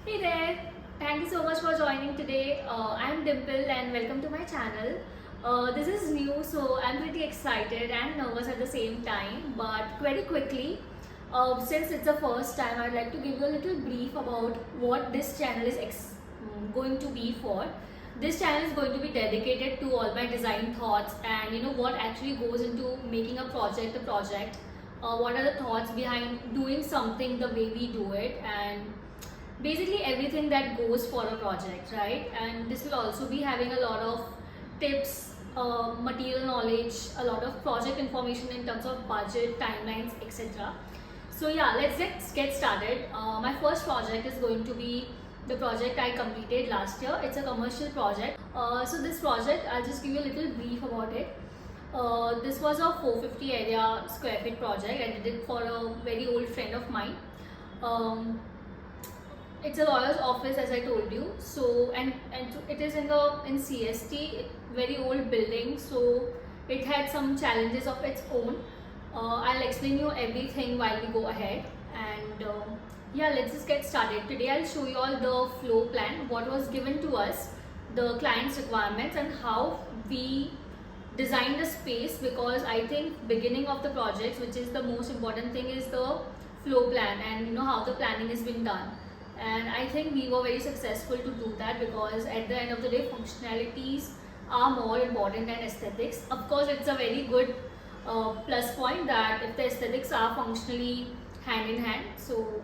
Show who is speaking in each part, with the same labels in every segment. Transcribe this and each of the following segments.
Speaker 1: Hey there! Thank you so much for joining today. I'm Dimple and welcome to my channel. This is new, so I'm pretty excited and nervous at the same time. But very quickly, since it's the first time, I'd like to give you a little brief about what this channel is going to be for. This channel is going to be dedicated to all my design thoughts and what actually goes into making a project. What are the thoughts behind doing something the way we do it, and basically everything that goes for a project, right? And this will also be having a lot of tips, material knowledge, a lot of project information in terms of budget, timelines, etc. So yeah, let's get started. My first project is going to be the project I completed last year. It's a commercial project. So this project, I'll just give you a little brief about it. This was a 450 area square feet project. I did it for a very old friend of mine. Um, it's a lawyer's office, as I told you. So and it is in CST, very old building. So it had some challenges of its own. I'll explain you everything while we go ahead. And yeah, let's just get started. Today I'll show you all the floor plan, what was given to us, the client's requirements, and how we designed the space. Because I think beginning of the projects, which is the most important thing, is the floor plan and how the planning has been done. And I think we were very successful to do that, because at the end of the day, functionalities are more important than aesthetics. Of course, it's a very good plus point that if the aesthetics are functionally hand in hand. So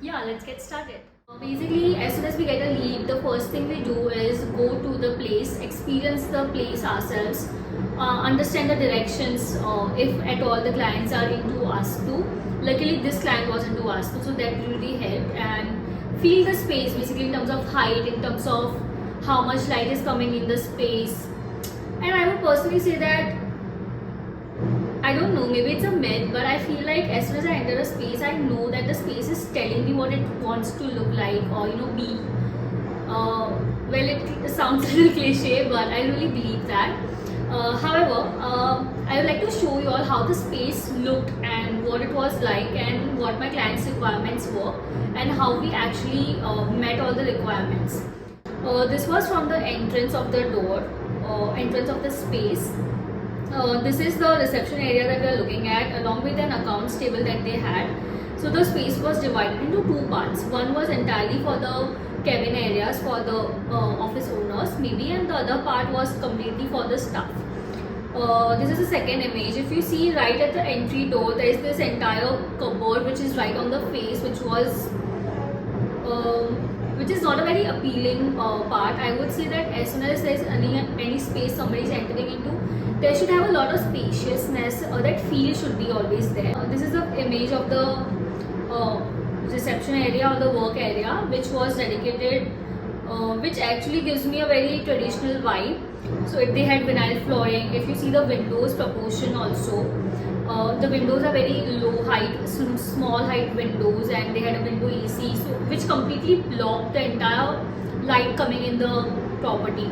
Speaker 1: yeah, let's get started. Basically, as soon as we get a lead, the first thing we do is go to the place, experience the place ourselves, understand the directions, if at all the clients are into Vastu. Luckily, this client was into Vastu, so that really helped. And feel the space, basically in terms of height, in terms of how much light is coming in the space. And I would personally say that, I don't know, maybe it's a myth, but I feel like as soon as I enter a space, I know that the space is telling me what it wants to look like, or be. Well, it sounds a little cliche, but I really believe that. However, I would like to show you all how the space looked and what it was like and what my client's requirements were and how we actually met all the requirements. This was from the entrance of the door, entrance of the space. This is the reception area that we are looking at, along with an accounts table that they had. So the space was divided into two parts. One was entirely for the cabin areas for the office owners maybe, and the other part was completely for the staff. This is the second image. If you see right at the entry door, there is this entire cupboard which is right on the face, which is not a very appealing part. I would say that as soon as there is any space somebody is entering into, there should have a lot of spaciousness, that feel should be always there. This is the image of the reception area or the work area, which was dedicated, which actually gives me a very traditional vibe. So if they had vinyl flooring, if you see the windows proportion also, the windows are very low height, small height windows, and they had a window AC, so which completely blocked the entire light coming in the property,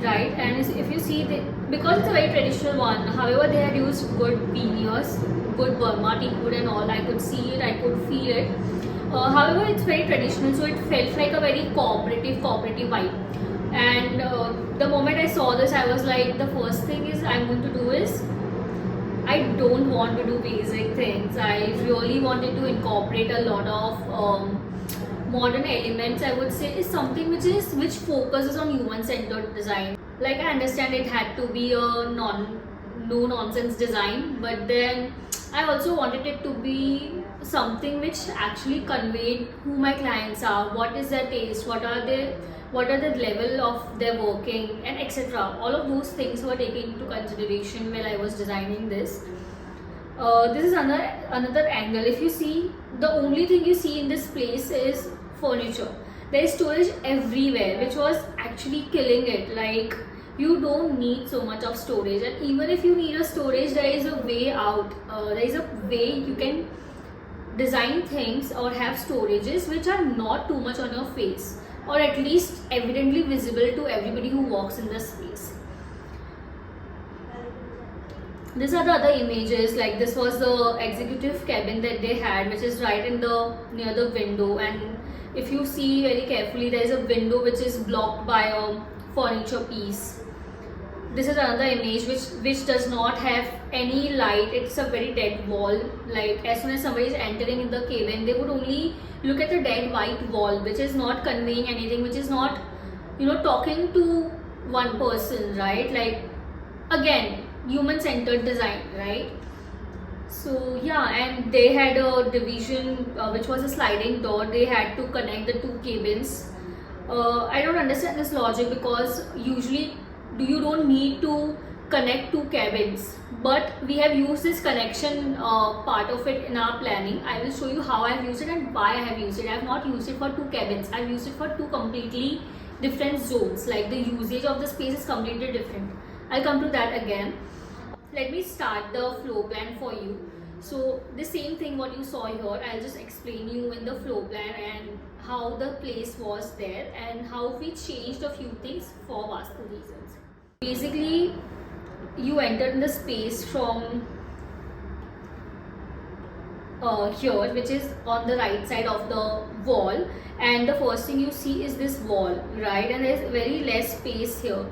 Speaker 1: right? And if you see, because it's a very traditional one, however, they had used good veneers, good Burma teakwood and all. I could see it, I could feel it. However, it's very traditional, so it felt like a very cooperative vibe. And the moment I saw this, I was like, the first thing is I'm going to do is, I don't want to do basic things. I really wanted to incorporate a lot of modern elements. I would say is something which focuses on human-centered design. Like, I understand it had to be a no nonsense design, but then I also wanted it to be something which actually conveyed who my clients are, what is their taste, what are the level of their working, and etc. All of those things were taken into consideration while I was designing this. This is another angle. If you see, the only thing you see in this place is furniture. There is storage everywhere, which was actually killing it. Like, you don't need so much of storage, and even if you need a storage, there is a way out. There is a way you can design things or have storages which are not too much on your face, or at least evidently visible to everybody who walks in the space. These are the other images. Like, this was the executive cabin that they had, which is right in the near the window, and If you see very carefully, there is a window which is blocked by a furniture piece. This is another image which does not have any light. It's a very dead wall. Like as soon as somebody is entering in the cabin, they would only look at the dead white wall, which is not conveying anything, which is not, talking to one person, right? Like again, human centered design, right? So yeah, and they had a division which was a sliding door. They had to connect the two cabins. I don't understand this logic, because usually you don't need to connect two cabins, but we have used this connection part of it in our planning. I will show you how I have used it and why I have used it. I have not used it for two cabins. I have used it for two completely different zones. Like the usage of the space is completely different. I'll come to that again. Let me start the floor plan for you. So the same thing what you saw here, I'll just explain you in the floor plan and how the place was there and how we changed a few things for Vastu reasons. Basically, you entered in the space from here, which is on the right side of the wall, and the first thing you see is this wall, right? And there's very less space here,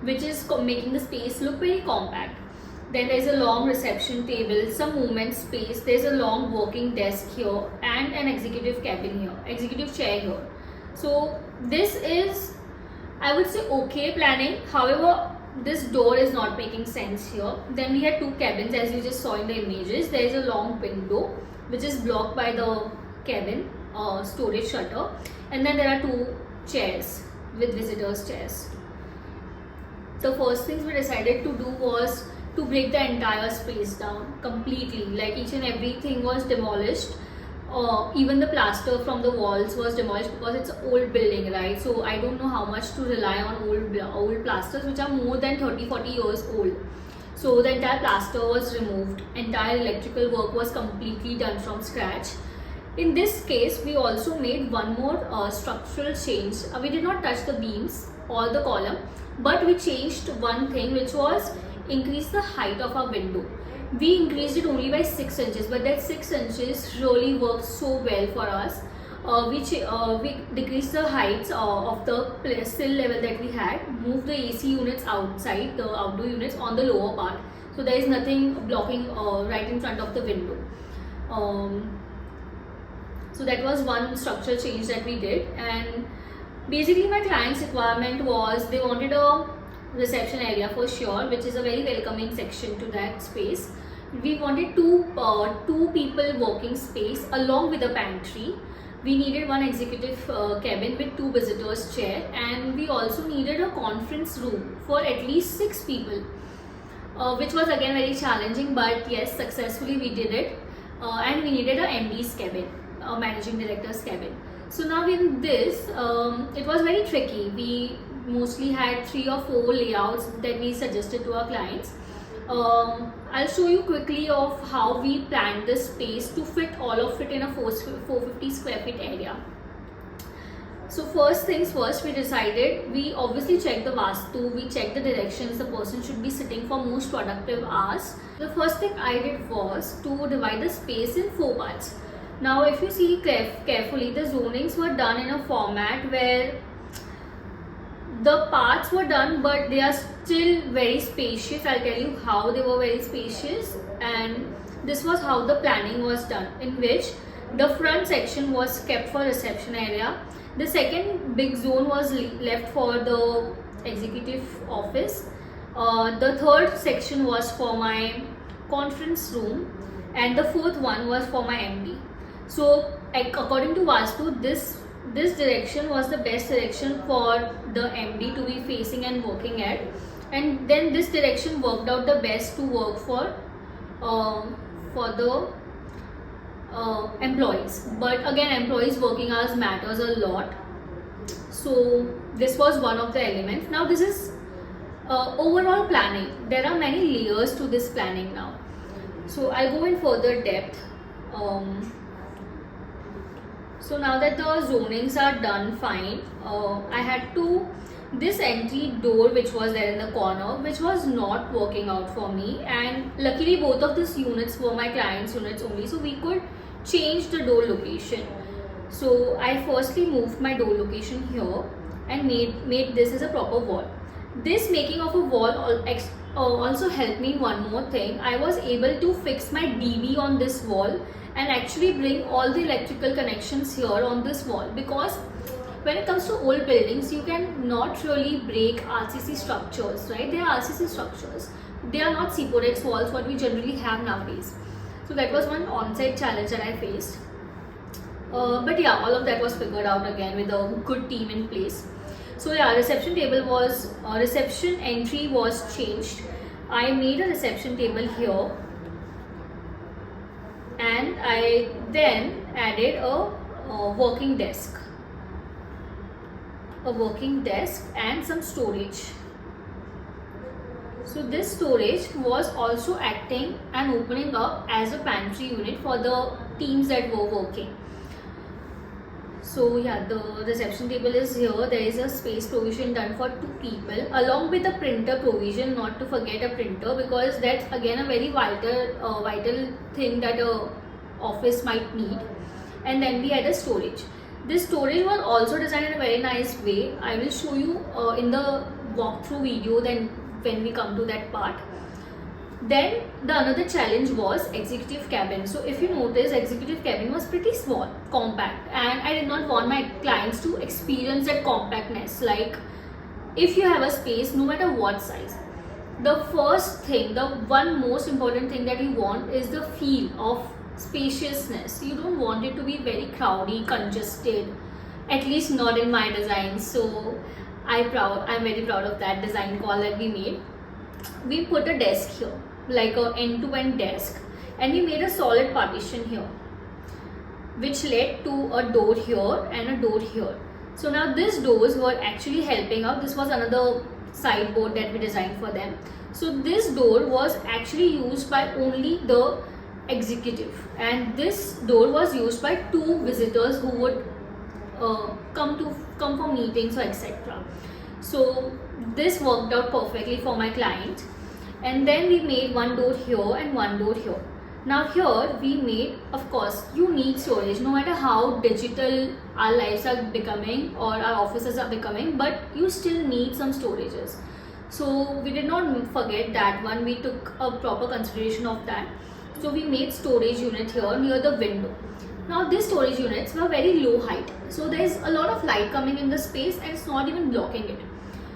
Speaker 1: which is making the space look very compact. Then there's a long reception table, some movement space, there's a long working desk here and an executive cabin here, executive chair here. So this is, I would say, okay planning. However, this door is not making sense here. Then we had two cabins, as you just saw in the images. There is a long window which is blocked by the cabin storage shutter, and then there are two chairs with visitors chairs. The first things we decided to do was to break the entire space down completely. Like each and everything was demolished. Even the plaster from the walls was demolished, because it's an old building, right? So I don't know how much to rely on old plasters which are more than 30-40 years old. So the entire plaster was removed. Entire electrical work was completely done from scratch. In this case, we also made one more structural change. We did not touch the beams or the column, but we changed one thing, which was increase the height of our window. We increased it only by 6 inches, but that 6 inches really worked so well for us. We decreased the heights of the sill level that we had, moved the AC units outside, the outdoor units on the lower part, so there is nothing blocking right in front of the window. So that was one structural change that we did. And basically my client's requirement was they wanted a reception area for sure, which is a very welcoming section to that space. We wanted two people working space along with a pantry. We needed one executive cabin with two visitors chair, and we also needed a conference room for at least 6 people, which was again very challenging, but yes, successfully we did it. And we needed a MD's cabin, a managing director's cabin. So now in this, it was very tricky. We mostly had 3 or 4 layouts that we suggested to our clients. I'll show you quickly of how we planned this space to fit all of it in a 450 square feet area. So first things first, we obviously checked the Vastu, we checked the directions the person should be sitting for most productive hours. The first thing I did was to divide the space in 4 parts. Now if you see carefully, the zonings were done in a format where the parts were done, but they are still very spacious. I'll tell you how they were very spacious. And this was how the planning was done, in which the front section was kept for reception area. The second big zone was left for the executive office. The third section was for my conference room, and the fourth one was for my MD. So according to Vastu, this direction was the best direction for the MD to be facing and working at, and then this direction worked out the best to work for the employees. But again, employees working hours matters a lot, so this was one of the elements. Now this is overall planning. There are many layers to this planning now, so I'll go in further depth. So now that the zonings are done fine, I had to, this entry door which was there in the corner, which was not working out for me, and luckily both of these units were my client's units only, so we could change the door location. So I firstly moved my door location here and made this as a proper wall. This making of a wall also helped me in one more thing. I was able to fix my DB on this wall and actually bring all the electrical connections here on this wall, because when it comes to old buildings, you can not really break RCC structures, right? They are RCC structures. They are not C4X walls what we generally have nowadays. So that was one on-site challenge that I faced. But yeah, all of that was figured out again with a good team in place. So yeah, reception entry was changed. I made a reception table here, and I then added a working desk and some storage. So this storage was also acting and opening up as a pantry unit for the teams that were working. So yeah, the reception table is here. There is a space provision done for 2 people, along with the printer provision. Not to forget a printer, because that's again a very vital thing that a office might need. And then we had a storage. This storage was also designed in a very nice way. I will show you in the walkthrough video then when we come to that part. Then the another challenge was executive cabin. So if you notice, executive cabin was pretty small, compact, and I did not want my clients to experience that compactness. Like, if you have a space, no matter what size, the first thing, the one most important thing that you want is the feel of spaciousness. You don't want it to be very crowded, congested, at least not in my design. So I'm very proud of that design call that we made. We put a desk here, like a end-to-end desk, and we made a solid partition here, which led to a door here and a door here. So now these doors were actually helping out. This was another sideboard that we designed for them. So this door was actually used by only the executive, and this door was used by 2 visitors who would come for meetings or etc. So this worked out perfectly for my client. And then we made one door here and one door here. Now here we made, of course, you need storage no matter how digital our lives are becoming or our offices are becoming, but you still need some storages. So we did not forget that one. We took a proper consideration of that. So we made storage unit here near the window. Now these storage units were very low height, so there is a lot of light coming in the space and it's not even blocking it.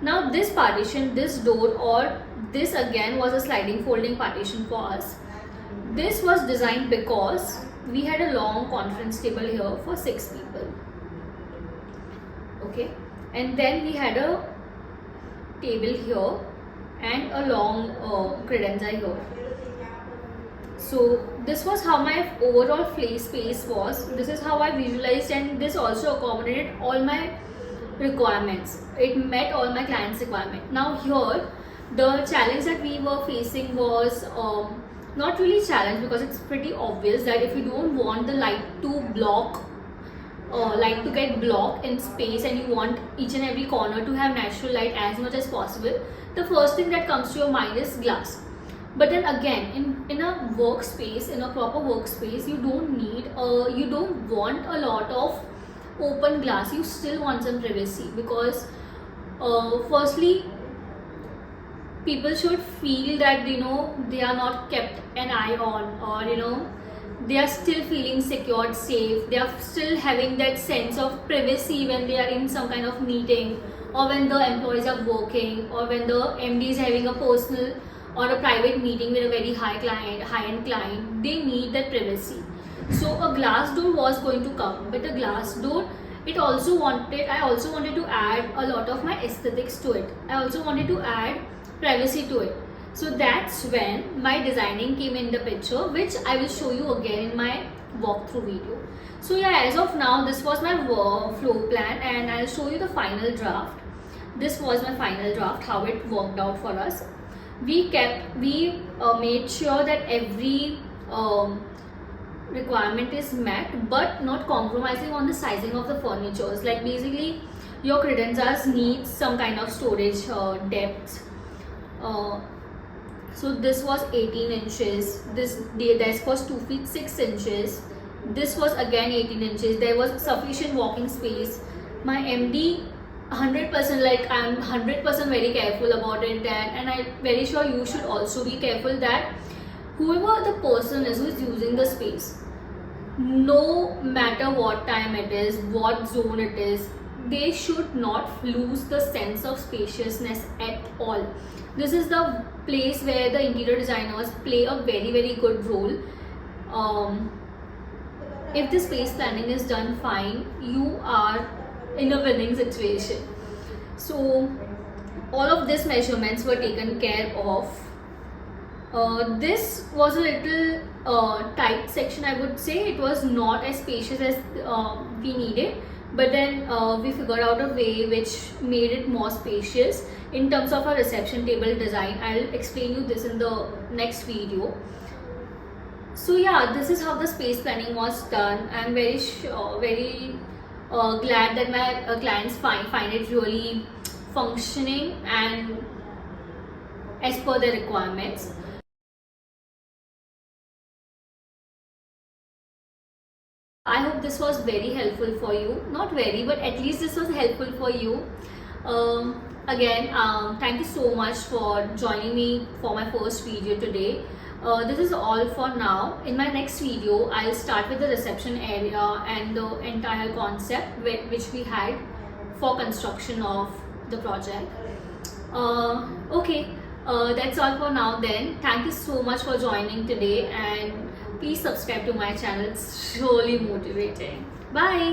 Speaker 1: Now this partition, this door, or this again was a sliding folding partition for us. This was designed because we had a long conference table here for 6 people. Okay, and then we had a table here and a long credenza here. So this was how my overall space was. This is how I visualized, and this also accommodated all my requirements. It met all my clients' requirement. Now here, the challenge that we were facing was not really challenge, because it's pretty obvious that if you don't want the light to get blocked in space, and you want each and every corner to have natural light as much as possible, the first thing that comes to your mind is glass. But then again, in a workspace, in a proper workspace, you don't want a lot of open glass. You still want some privacy, because firstly, people should feel that they are not kept an eye on, or they are still feeling secured, safe. They are still having that sense of privacy when they are in some kind of meeting, or when the employees are working, or when the MD is having a personal or a private meeting with a very high-end client. They need that privacy. So a glass door was going to come, but a glass door, I also wanted to add a lot of my aesthetics to it. I also wanted to add privacy to it. So that's when my designing came in the picture, which I will show you again in my walkthrough video. So yeah, as of now, this was my floor plan, and I'll show you the final draft. This was my final draft, how it worked out for us. We made sure that every requirement is met, but not compromising on the sizing of the furnitures. Like basically, your credenzas need some kind of storage depth. So this was 18 inches. This desk was 2 feet 6 inches. This was again 18 inches. There was sufficient walking space. My MD 100%, like I'm 100% very careful about it, and I'm very sure you should also be careful that whoever the person is who is using the space, no matter what time it is, what zone it is, they should not lose the sense of spaciousness at all. This is the place where the interior designers play a very good role. If the space planning is done fine, you are in a winning situation. So all of these measurements were taken care of. This was a little tight section, I would say. It was not as spacious as we needed, but then we figured out a way which made it more spacious in terms of our reception table design. I'll explain you this in the next video. So yeah, this is how the space planning was done. I'm very glad that my clients find it really functioning and as per their requirements. I hope this was very helpful for you. Not very, but at least this was helpful for you. Again, thank you so much for joining me for my first video today. This is all for now. In my next video, I'll start with the reception area and the entire concept which we had for construction of the project. Okay, that's all for now then. Thank you so much for joining today, and please subscribe to my channel. It's really motivating. Bye.